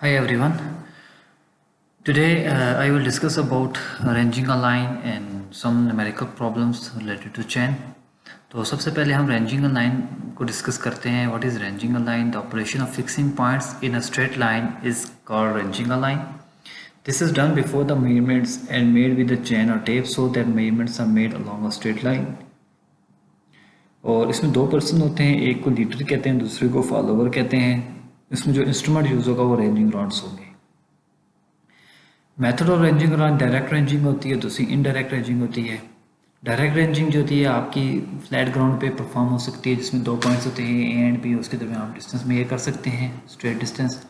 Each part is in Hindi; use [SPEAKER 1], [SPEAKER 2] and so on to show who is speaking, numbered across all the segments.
[SPEAKER 1] Hi everyone. Today I will discuss about ranging a line and some numerical problems related to chain. तो सबसे पहले हम ranging a line को discuss करते हैं. What is ranging a line? The operation of fixing points in a straight line is called ranging a line. This is done before the measurements and made with the chain or tape so that measurements are made along a straight line. और इसमें दो पर्सन होते हैं, एक को लीडर कहते हैं, दूसरे को फॉलोवर कहते हैं. इसमें जो इंस्ट्रूमेंट यूज़ होगा वो रेंजिंग रॉड्स होंगे. Method of ranging around direct ranging होती है, दूसरी इनडायरेक्ट रेंजिंग होती है. डायरेक्ट रेंजिंग जो होती है आपकी फ्लैट ग्राउंड पे परफॉर्म हो सकती है, जिसमें दो पॉइंट्स होते हैं ए एंड बी, उसके दरमियान आप डिस्टेंस मेजर कर सकते हैं, स्ट्रेट डिस्टेंस.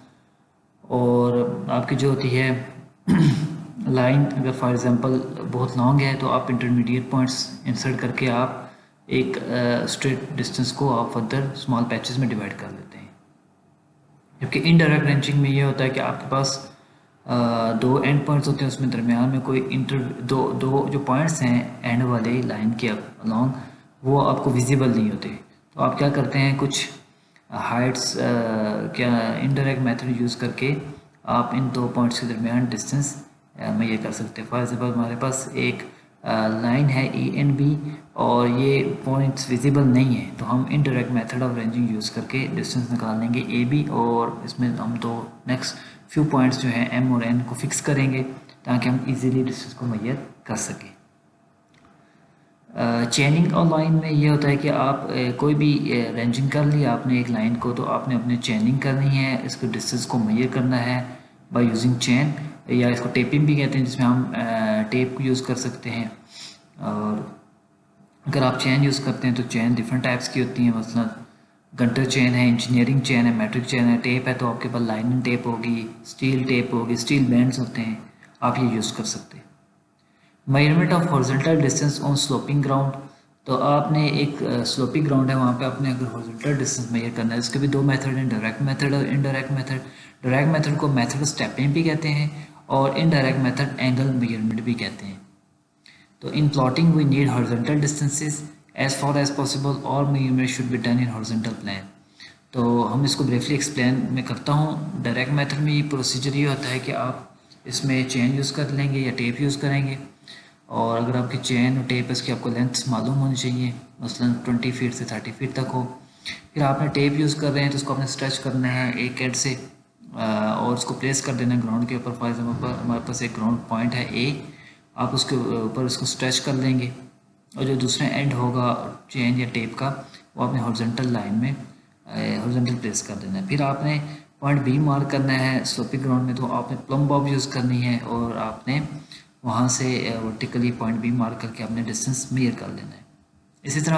[SPEAKER 1] और आपकी जो होती है लाइन, अगर फॉर एग्जांपल बहुत लॉन्ग है तो आप इंटरमीडिएट पॉइंट्स इंसर्ट करके आप एक स्ट्रेट डिस्टेंस को आप फर्दर स्मॉल पैचेस में डिवाइड कर लेते हैं. जबकि इनडायरेक्ट रेंजिंग में ये होता है कि आपके पास दो एंड पॉइंट्स होते हैं, उसमें दरमियान में कोई दो जो पॉइंट्स हैं एंड वाले लाइन के अलॉन्ग, वो आपको विजिबल नहीं होते. तो आप क्या करते हैं, कुछ हाइट्स क्या इनडायरेक्ट मेथड यूज़ करके आप इन दो पॉइंट्स के दरमियान डिस्टेंस में ये कर सकते हैं. फॉर एग्जाम्पल हमारे पास एक लाइन है ए एंड बी और ये पॉइंट्स विजिबल नहीं है, तो हम indirect method of ranging use करके डिस्टेंस निकाल लेंगे ए बी, और इसमें हम दो नेक्स्ट फ्यू पॉइंट्स जो हैं एम और एन को फिक्स करेंगे ताकि हम इजीली डिस्टेंस को मेजर कर सकें. चेनिंग और लाइन में ये होता है कि आप कोई भी रेंजिंग कर ली आपने एक लाइन को, तो आपने अपने चेनिंग करनी है, इसको डिस्टेंस को मेजर करना है बाय यूजिंग चेन, या इसको टेपिंग भी कहते हैं, जिसमें हम टेप को यूज़ कर सकते हैं. और अगर आप चेन यूज़ करते हैं तो चेन डिफरेंट टाइप्स की होती हैं, मसलन गंटर चेन है, इंजीनियरिंग चेन है, मैट्रिक चेन है. टेप है तो आपके पास लाइनिंग टेप होगी, स्टील टेप होगी, स्टील बैंड्स होते हैं, आप ये यूज़ कर सकते हैं. Measurement of horizontal distance on sloping ground, तो आपने एक स्लोपिंग ग्राउंड है, वहाँ पे आपने अगर हॉरिजॉन्टल डिस्टेंस मेजर करना है, इसके भी दो मेथड हैं, डायरेक्ट मेथड और इनडायरेक्ट मेथड. डायरेक्ट मेथड को मेथड स्टेपिंग भी कहते हैं और इनडायरेक्ट मेथड एंगल मेजरमेंट भी कहते हैं. तो in plotting we need horizontal distances as far as possible or measurement should be done in horizontal plane. तो हम इसको ब्रीफली एक्सप्लेन मैं करता हूँ. डायरेक्ट मेथड में ये प्रोसीजर ये होता है कि आप इसमें चेन यूज़ कर लेंगे या टेप यूज़ करेंगे, और अगर आपकी चेन और टेप इसकी आपको लेंथ मालूम होनी चाहिए, मसलन 20 फीट से 30 फीट तक हो. फिर आपने टेप यूज़ कर रहे हैं तो उसको आपने स्ट्रेच करना है एक एंड से और उसको प्लेस कर देना है ग्राउंड के ऊपर. फॉर एग्जाम्पल हमारे पास एक ग्राउंड पॉइंट है ए, आप उसके ऊपर उसको स्ट्रेच कर लेंगे और जो दूसरा एंड होगा चेन या टेप का वो आपने हॉरिजॉन्टल लाइन में हॉरिजॉन्टल प्लेस कर देना है. फिर आपने पॉइंट बी मार्क करना है स्लोपिंग ग्राउंड में, तो आपने प्लम बॉब यूज़ करनी है और आपने वहाँ से वर्टिकली पॉइंट बी मार्क करके आपने डिस्टेंस मेजर कर लेना है. इसी तरह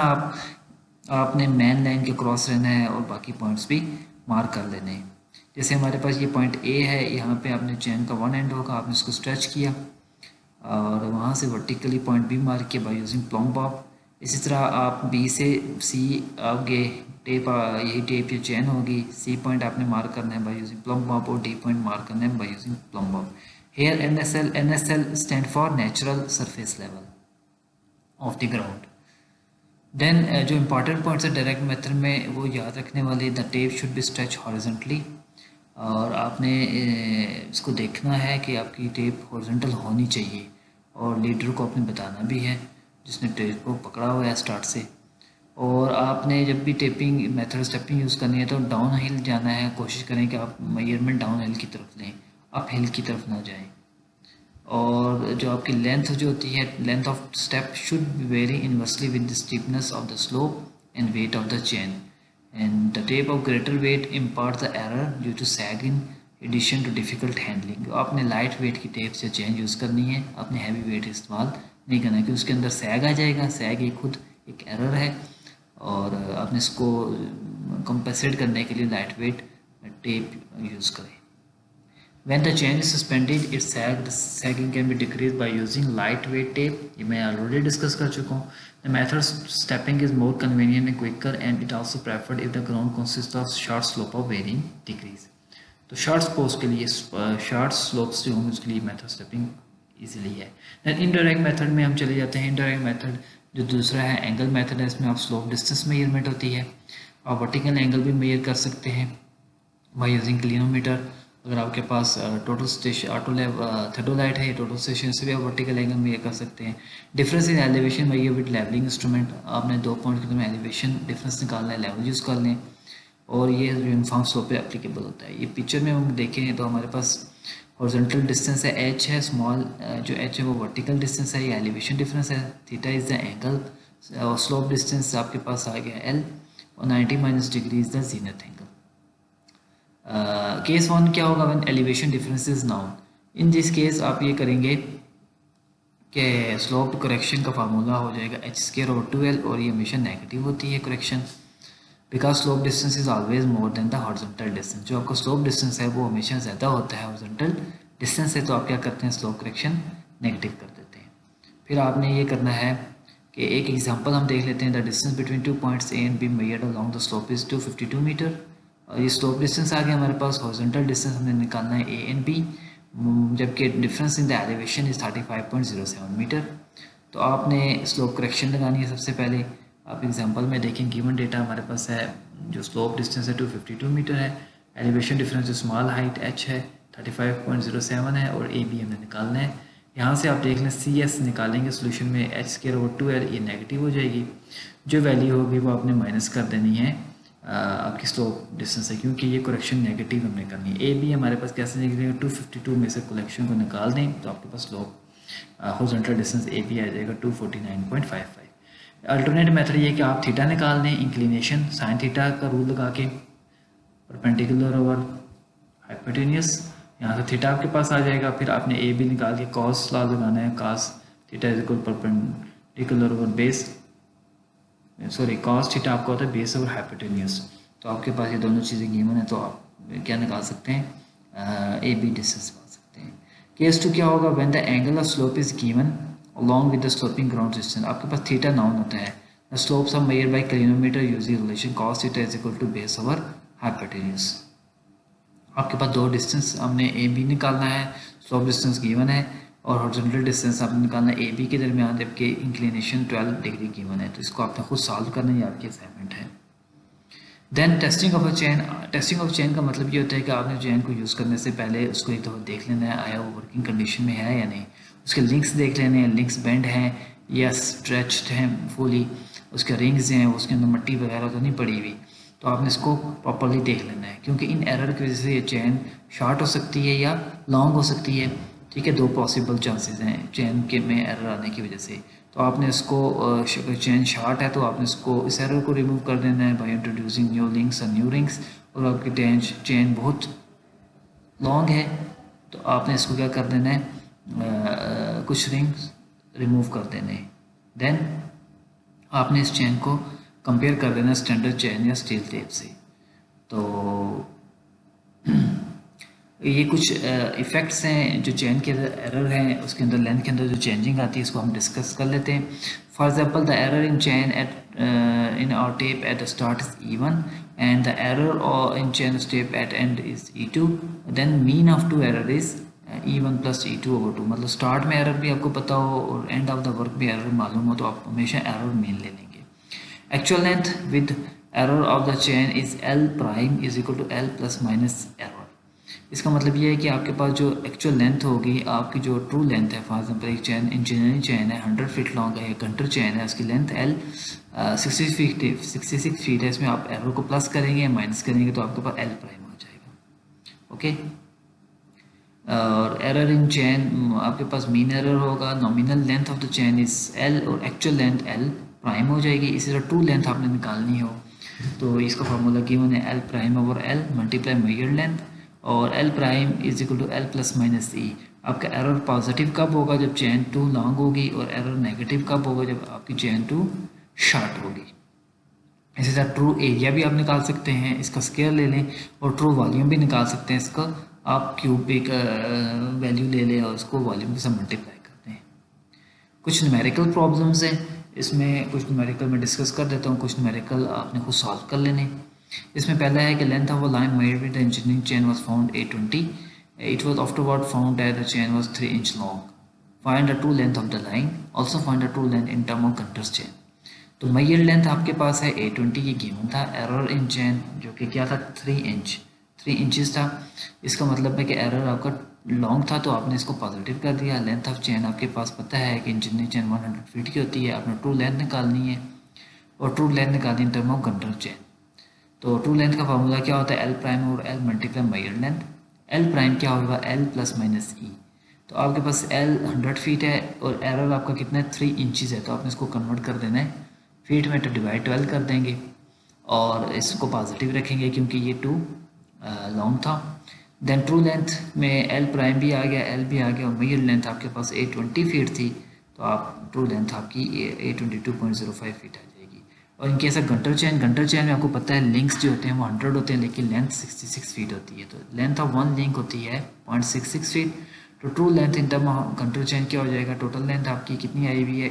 [SPEAKER 1] आपने मेन लाइन के क्रॉस रहना है और बाकी पॉइंट्स भी मार्क कर लेने हैं. जैसे हमारे पास ये पॉइंट ए है, यहाँ पे आपने चेन का वन एंड होगा, आपने इसको स्ट्रेच किया और वहाँ से वर्टिकली पॉइंट बी मार्क किया बाय यूजिंग प्लम बॉब. इसी तरह आप बी से सी आओगे, टेप यही टेप या चेन होगी, सी पॉइंट आपने मार्क करना है बाय यूजिंग प्लम बॉब और डी पॉइंट मार्क करना है by using plumb bob. Here NSL stand for natural surface level of the ground. Then जो इंपॉर्टेंट पॉइंट्स है डायरेक्ट मेथड में वो याद रखने वाले, the tape should be stretch horizontally, और आपने इसको देखना है कि आपकी टेप हॉरिजॉन्टल होनी चाहिए और लीडर को आपने बताना भी है जिसने टेप को पकड़ा हुआ है स्टार्ट से. और आपने जब भी टेपिंग मेथड स्टेपिंग यूज़ करनी है तो डाउन हिल जाना है, कोशिश करें कि आप मेजरमेंट डाउन हिल की तरफ लें, अप हिल की तरफ ना जाएं. और जो आपकी लेंथ जो होती है, length of step should be very inversely with the steepness of the slope and weight of the chain, and the tape of greater weight imparts the error due to sag in addition to difficult handling. आपने लाइट वेट की टेप से चेन यूज़ करनी है, आपने हैवी वेट इस्तेमाल नहीं करना है क्योंकि उसके अंदर सैग आ जाएगा. सैग एक खुद एक एरर है और आपने इसको कंपेंसेट करने के लिए लाइट वेट टेप यूज़ करें. When the chain is suspended, its sagging can be decreased by using lightweight tape. ये मैं already discuss कर चुका हूँ. The method of stepping is more convenient and quicker, and it also preferred if the ground consists of short slope of varying degrees. तो short slopes के लिए short slopes जो होंगे उसके लिए method stepping easily है. Then indirect method में हम चले जाते हैं. Indirect method जो दूसरा है angle method है, इसमें आप slope distance measurement होती है. आप vertical angle भी measure कर सकते हैं by using clinometer. अगर आपके पास टोटल स्टेशन थर्डोलाइट है, टोटल स्टेशन से भी आप वर्टिकल एंगल मेजर कर सकते हैं। Difference in elevation measure with levelling instrument, आपने 2 पॉइंट के में एलिवेशन डिफरेंस निकालना है, लेवल यूज़ कर लें, और ये यूनिफॉर्म स्लोप पे एप्लीकेबल होता है। ये पिक्चर में हम देखें तो हमारे पास हॉरिजॉन्टल डिस्टेंस है एच है, स्मॉल जो एच है वो वर्टिकल डिस्टेंस है, ये एलिवेशन डिफरेंस है, थीटा इज़ द एंगल, और स्लोप डिस्टेंस आपके पास आ गया एल, और 90 minus degree is the zenith angle. Case one क्या होगा, when elevation difference is known. In this case आप ये करेंगे कि स्लोप करेक्शन का फार्मूला हो जाएगा एच स्क्वायर ओवर 2l, और ये हमेशा नेगेटिव होती है correction, because slope distance is always more than the horizontal distance. जो आपका स्लोप डिस्टेंस है वो हमेशा ज़्यादा होता है हॉरिजॉन्टल डिस्टेंस से, तो आप क्या करते हैं, स्लोप करेक्शन नेगेटिव कर देते हैं। फिर आपने ये करना है कि एक एग्जांपल हम देख लेते हैं। The distance between 2 points A and B measured along the slope is 252 metre. और ये स्लोप डिस्टेंस आ गया हमारे पास, हॉरिजॉन्टल डिस्टेंस हमने निकालना है ए एंड बी, जबकि difference in the elevation is 35.07 metre. तो आपने स्लोप करेक्शन लगानी है सबसे पहले। आप एग्जांपल में देखें, गिवन डेटा हमारे पास है, जो स्लोप डिस्टेंस है 252 मीटर है, एलिवेशन डिफरेंस जो स्मॉल हाइट एच है 35.07 है, और ए बी हमें निकालना है। यहाँ से आप देख लें सी एस निकालेंगे सोल्यूशन में, एच स्क्वायर ओवर 2l ये नेगेटिव हो जाएगी, जो वैल्यू होगी वो आपने माइनस कर देनी है आपकी स्लोप डिस्टेंस है, क्योंकि ये करेक्शन नेगेटिव हमने करनी है। ए बी हमारे पास कैसे निकलेगा, 252 में से कलेक्शन को निकाल दें तो आपके पास slope horizontal distance A B आ जाएगा 249.55। अल्टरनेट मेथड ये कि आप थीटा निकाल दें, इंक्लिनेशन साइन थीटा का रूल लगा के, परपेंडिकुलर ओवर हाइपोटेन्यूस, यहाँ से थीटा आपके पास आ जाएगा। फिर आपने ए बी निकाल के कॉस लॉ लगाना है, cos theta is equal perpendicular over base, sorry cos theta आपका होता है बेस ओवर हाइपोटेन्यूस। तो आपके पास ये दोनों चीज़ें गिवन है, तो आप क्या निकाल सकते हैं, ए बी डिस्टेंस निकाल सकते हैं। केस टू क्या होगा, when the angle of slope is given along with the sloping ground distance, आपके पास थीटा नाउन होता है, the slopes are measured by clinometer using relation cos theta is equal to base over hypotenuse। आपके पास दो डिस्टेंस हमने ए बी निकालना है, स्लोप डिस्टेंस गिवन है, और हॉरिजॉन्टल डिस्टेंस आपने निकालना है ए बी के दरमियान, जबकि इंक्लिनेशन 12 डिग्री गिवन है। तो इसको आपने खुद सॉल्व करना है, ये आपकी असाइनमेंट है। Then testing of a chain. Testing of chain का मतलब ये होता है कि आपने चेन को यूज़ करने से पहले उसको एक दफ़ा देख लेना है, आया वो वर्किंग कंडीशन में है या नहीं, उसके लिंक्स देख लेने हैं, लिंक्स बेंड हैं या स्ट्रेच्ड हैं फुली, उसके रिंग्स हैं, उसके अंदर मट्टी वगैरह तो नहीं पड़ी हुई, तो आपने इसको प्रॉपरली देख लेना है, क्योंकि इन एरर की वजह से ये चेन शॉर्ट हो सकती है या लॉन्ग हो सकती है। ठीक है, दो पॉसिबल चांसेस हैं चेन के में एरर आने की वजह से। तो आपने इसको चेन शॉर्ट है तो आपने इसको इस एरर को रिमूव कर देना है बाय इंट्रोड्यूसिंग न्यू लिंक्स और न्यू रिंग्स। और आपकी चेन बहुत लॉन्ग है तो आपने इसको क्या कर देना है, कुछ रिंग्स रिमूव कर देने हैं। देन आपने इस चेन को कंपेयर कर देना स्टैंडर्ड चेन या स्टील टेप से। तो ये कुछ इफ़ेक्ट्स हैं जो चेन के अंदर एरर हैं, उसके अंदर लेंथ के अंदर जो चेंजिंग आती है इसको हम डिस्कस कर लेते हैं। For example the error in chain at in our tape at the start is E1 and the error in chain tape at end is E2, then mean of two error is E1 plus E2/2। मतलब स्टार्ट में एरर भी आपको पता हो और एंड ऑफ द वर्क भी एरर मालूम हो तो आप हमेशा एरर मीन ले लेंगे। Actual length with error of the chain is L prime is equal to L plus minus error. इसका मतलब ये है कि आपके पास जो एक्चुअल लेंथ होगी, आपकी जो ट्रू लेंथ है, फॉर एग्जांपल एक चेन इंजीनियरिंग चेन है 100 फीट लॉन्ग है, घंटर चेन है, उसकी लेंथ L 66 फीट है, इसमें आप एरर को प्लस करेंगे माइनस करेंगे तो आपके पास L प्राइम हो जाएगा। ओके, और एरर इन चेन आपके पास मीन एरर होगा, nominal length of the chain is L और एक्चुअल लेंथ L प्राइम हो जाएगी। इसी तरह ट्रू लेंथ आपने निकालनी हो तो इसका फार्मूला गिवन है L prime over L multiply measured length, और L prime is equal to L plus minus E। आपका एरर पॉजिटिव कब होगा, जब चेन 2 लॉन्ग होगी, और एरर नेगेटिव कब होगा, जब आपकी चेन 2 शॉर्ट होगी। इसी तरह ट्रू एरिया भी आप निकाल सकते हैं, इसका स्केयर ले लें, और ट्रू वॉल्यूम भी निकाल सकते हैं, इसका आप क्यूबिक वैल्यू ले लें और इसको वॉल्यूम के साथ मल्टीप्लाई करते हैं। कुछ न्यूमेरिकल प्रॉब्लम्स हैं, इसमें कुछ न्यूमेरिकल मैं डिस्कस कर देता हूँ, कुछ न्यूमेरिकल आपने खुद सॉल्व कर लेने। इसमें पहला है कि length of a line measured with the engineering chain was found 820, it was afterward found that the chain was 3 inch long, find the true length of the line, also find the true length in term of Gunter's chain. तो मेजर्ड लेंथ आपके पास है 820, ये गिवन था। एरर इन चेन जो कि क्या था 3 इंच 3 इंचज़ था। इसका मतलब है कि एरर आपका लॉन्ग था तो आपने इसको पॉजिटिव कर दिया। लेंथ ऑफ चेन आपके पास पता है कि इंजीनियरिंग चेन 100 फीट की होती है, आपने ट्रू लेंथ निकालनी है और ट्रू लेंथ निकालनी इन टर्म ऑफ गंडर चेन। तो ट्रू लेंथ का फार्मूला क्या होता है, एल प्राइम और L multiply measure length. L prime क्या होगा, एल प्लस माइनस ई। तो आपके पास एल 100 फीट है और एरर आपका कितना है 3 इंचज़ है, तो आपने इसको कन्वर्ट कर देना है फीट में, तो डिवाइड 12 कर देंगे और इसको पॉजिटिव रखेंगे क्योंकि ये 2 लॉन्ग था। देन ट्रू लेंथ में एल प्राइम भी आ गया, एल भी आ गया और मेजर लेंथ आपके पास 820 फीट थी, तो आप ट्रू लेंथ आपकी 822.05 फीट आ जाएगी। और इनके ऐसा गंटर चैन में आपको पता है लिंक्स जो होते हैं वो 100 होते हैं लेकिन लेंथ 66 फीट होती है, तो लेंथ ऑफ वन लिंक होती है 0.66 फीट। तो true length in term of Gunter chain क्या हो जाएगा, टोटल लेंथ आपकी कितनी आई हुई है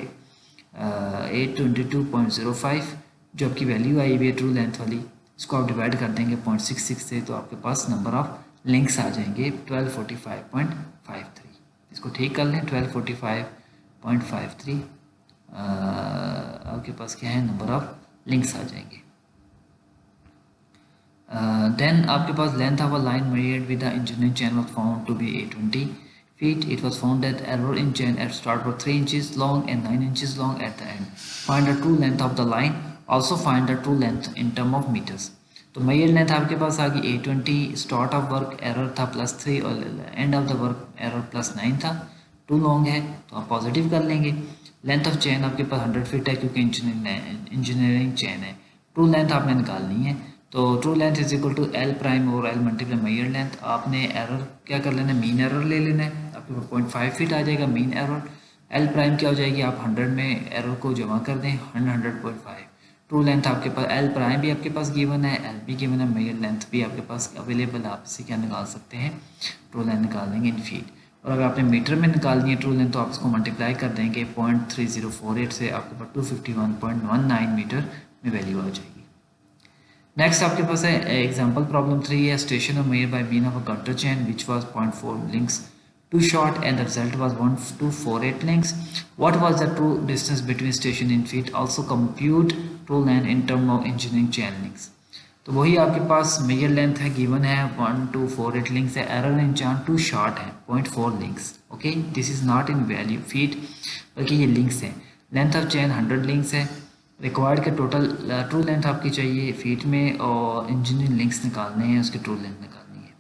[SPEAKER 1] 822.05, जो आपकी वैल्यू आई हुई है ट्रू लेंथ वाली, इसको आप डिवाइड कर देंगे 0.66 से, तो आपके पास नंबर ऑफ लिंक्स आ जाएंगे 1245.53। इसको ठीक कर लें 1245.53 आपके पास क्या है, नंबर ऑफ लिंक्स आ जाएंगे। देन आपके पास length of a line measured with the engineering chain was found to be 820 feet. It was found that error in chain at start was 3 inches long and 9 inches long at the end. Find the true length of the line. Also find the true length in term of meters. तो मेजर लेंथ आपके पास आ गई 820, स्टार्ट ऑफ वर्क एरर था +3 और end of the work error +9 था, टू लॉन्ग है तो आप पॉजिटिव कर लेंगे। लेंथ ऑफ चेन आपके पास 100 फीट है क्योंकि इंजीनियरिंग चेन है। ट्रू लेंथ आपने निकालनी है, तो true length is equal to L prime और एल मल्टीप्लाई मेजर लेंथ। आपने एरर क्या कर लेना है, मीन एरर ले लेना है, आपके पास 0.5 फीट आ जाएगा मीन एरर। एल प्राइम क्या हो जाएगी, आप 100 में एरर को जमा कर दें 100.5। ट्रू लेंथ आपके पास एल प्राइम भी आपके पास गिवन है, एल भी गिवन है, मेजर लेंथ भी आपके पास अवेलेबल है, आप इसे क्या निकाल सकते हैं, ट्रू लेंथ निकाल देंगे इन फीट। और अगर आपने मीटर में निकालनी है ट्रू लेंथ तो आप इसको मल्टीप्लाई कर देंगे 0.3048 से, आपके पास 251.19 मीटर में वैल्यू आ जाएगी। नेक्स्ट आपके पास है एग्जांपल प्रॉब्लम 3 है, station of mayor by mean of a Gunter chain which was 0.4 links too short and the result was 1248 links. What was the true distance between station in feet? Also compute true length in term of engineering chain links. तो वही आपके पास मेजर लेंथ है गिवन है 1248 लिंक्स है, error in chart too short है 0.4 links. Okay, this is not in value feet बल्कि ये लिंक्स हैं। लेंथ ऑफ चेन 100 लिंक्स है, रिक्वायर्ड के टोटल ट्रू लेंथ आपकी चाहिए फीट में और इंजीनियरिंग लिंक्स निकालने हैं, उसकी ट्रू लेंथ निकालनी है।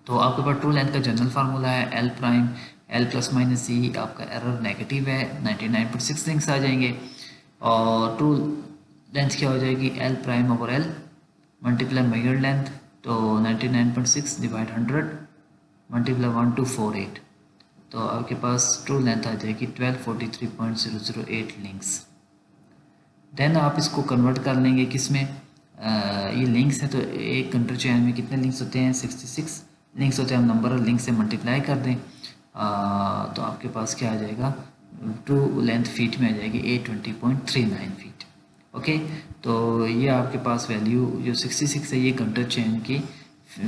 [SPEAKER 1] तो आपके पास ट्रू लेंथ का जनरल फार्मूला है L prime L plus minus C, आपका एरर नेगेटिव है 99.6 लिंक्स आ जाएंगे और ट्रू लेंथ क्या हो जाएगी L prime over L multiply measure length, तो 99.6 डिवाइड 100 मल्टीप्लाई 1248, तो आपके पास ट्रू लेंथ आ जाएगी 1243.008 लिंक्स। देन आप इसको कन्वर्ट कर लेंगे किस में, ये लिंक्स है तो एक गंटर चेन में कितने लिंक्स होते हैं 66 लिंक्स होते हैं, हम नंबर ऑफ लिंक से मल्टीप्लाई कर दें तो आपके पास क्या आ जाएगा, ट्रू लेंथ फीट में आ जाएगी 820.39 फीट। ओके, तो ये आपके पास वैल्यू जो 66 है ये गंटर चेन की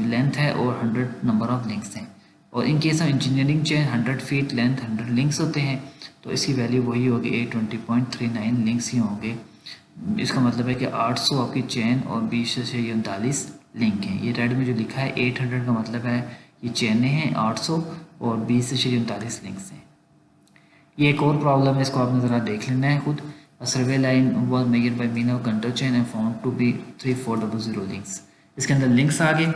[SPEAKER 1] लेंथ है और 100 नंबर ऑफ लिंक्स हैं। और in case of engineering chain 100 feet length 100 links होते हैं, तो इसकी वैल्यू वही होगी 820.39 लिंक्स ही होंगे। इसका मतलब है कि 800 आपकी चेन और 20 से 39 लिंक हैं। ये रेड में जो लिखा है 800 का मतलब है ये चेनें हैं 800 और 20 से 39 लिंक्स हैं। ये एक और प्रॉब्लम है, इसको आपने ज़रा देख लेना है खुद। Survey line was measured by mean of Gunter chain and found to be 3400 links. इसके अंदर लिंक्स आ गए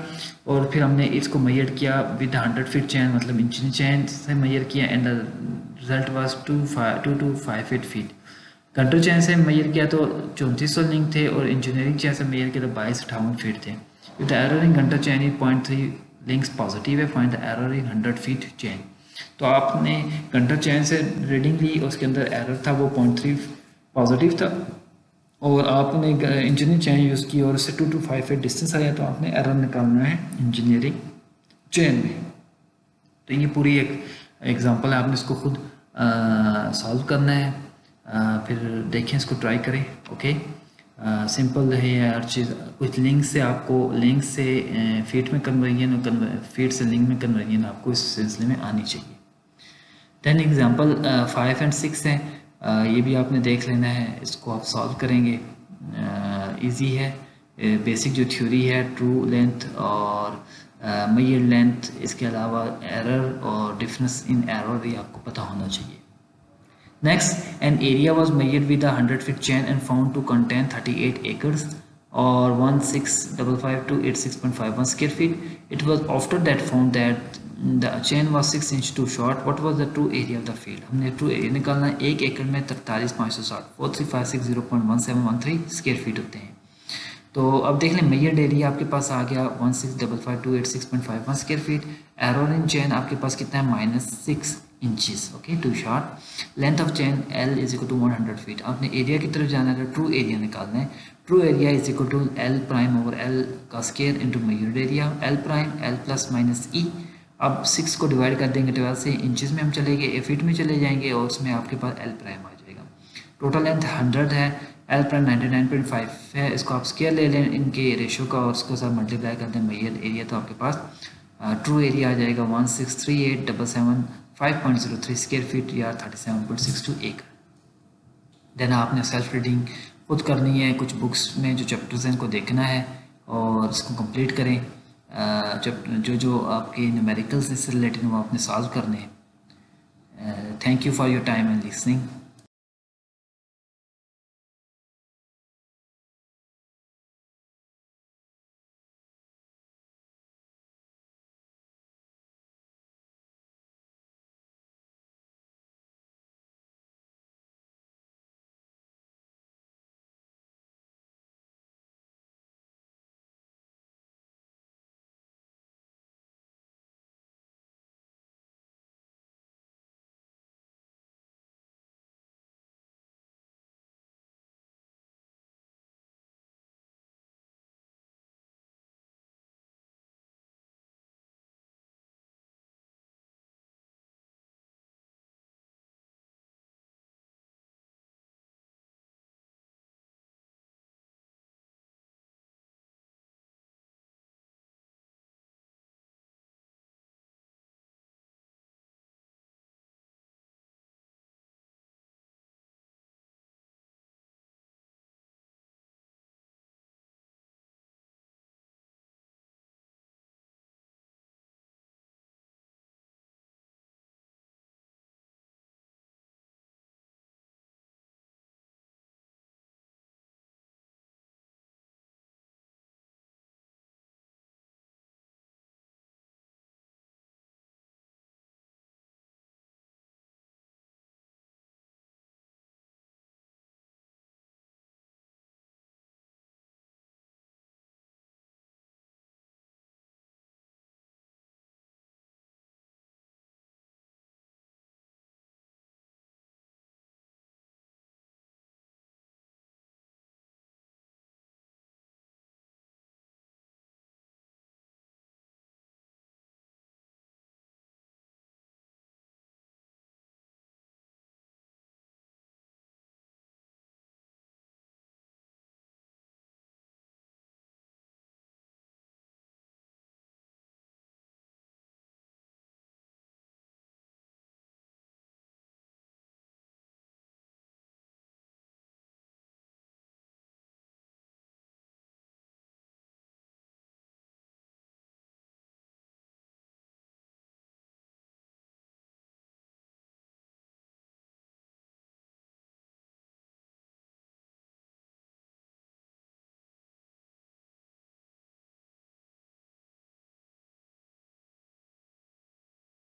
[SPEAKER 1] और फिर हमने इसको मेजर किया विद 100 फीट चेन, मतलब इंजीनियरिंग चेन से मेजर किया and the result was 2258 feet. Günter chain से मेजर किया तो 3400 लिंक थे और इंजीनियरिंग चेन से मेजर किया तो 2258 फीट थे। The error in Gunter chain is 0.3 links positive है, find the error in 100 feet chain. तो आपने गंटर चेन से रीडिंग ली, उसके अंदर एरर था वो 0.3 पॉजिटिव था और आपने इंजीनियरिंग चेन यूज़ की और उससे 2258 डिस्टेंस आया, तो आपने एरर निकालना है इंजीनियरिंग चेन में। तो ये पूरी एक एग्जांपल है, आपने इसको खुद सॉल्व करना है, फिर देखें इसको ट्राई करें। ओके, सिंपल है हर चीज़। कुछ लिंक से आपको लिंक से फीट में कन्वर्जन और फीट से लिंक में कन्वर्जन आपको इस सिलसिले में आनी चाहिए। दैन एग्जांपल 5 एंड 6 हैं, ये भी आपने देख लेना है, इसको आप सॉल्व करेंगे, इजी है। बेसिक जो थ्योरी है ट्रू लेंथ और मेजर लेंथ, इसके अलावा एरर और डिफरेंस इन एरर, ये आपको पता होना चाहिए। Next, an area was measured with a 100-foot chain and found to contain 38 acres or 1655 to 86.51 square feet. It was after that found that the chain was 6 inch too short. What was the true area of the field? हमने true area निकालना है। 1 एकड़ में 43,560 43,560.1713 स्क्वायर फीट होते हैं। तो अब देख लें मेजर्ड एरिया आपके पास आ गया 1655,286.51 square feet. Error in chain आपके पास कितना है -6 inches, okay, too short. Length of chain L is equal to 100 feet. आपने एरिया की तरफ जाना है, ट्रू एरिया निकालना है। True area is equal to L prime over L का square into measured area, L prime L plus minus E। अब 6 को डिवाइड कर देंगे 12 से, इंचेस में हम चले गए, फीट में चले जाएंगे और उसमें आपके पास L प्राइम आ जाएगा। टोटल लेंथ 100 है, L प्राइम 99.5 है। इसको आप स्केयर ले लें इनके रेशो का और उसको साथ मल्टीप्लाई कर दें मेजर एरिया, तो आपके पास ट्रू एरिया आ जाएगा 1638,775.03 स्क्वायर फीट या 37.62 एकड़। देन आपने सेल्फ रीडिंग खुद करनी है, कुछ बुक्स में जो चैप्टर्स हैं इनको देखना है और इसको कंप्लीट करें। जब जो आपके न्यूमेरिकल्स इससे रिलेटेड वो आपने सॉल्व करने हैं। Thank you for your time and listening.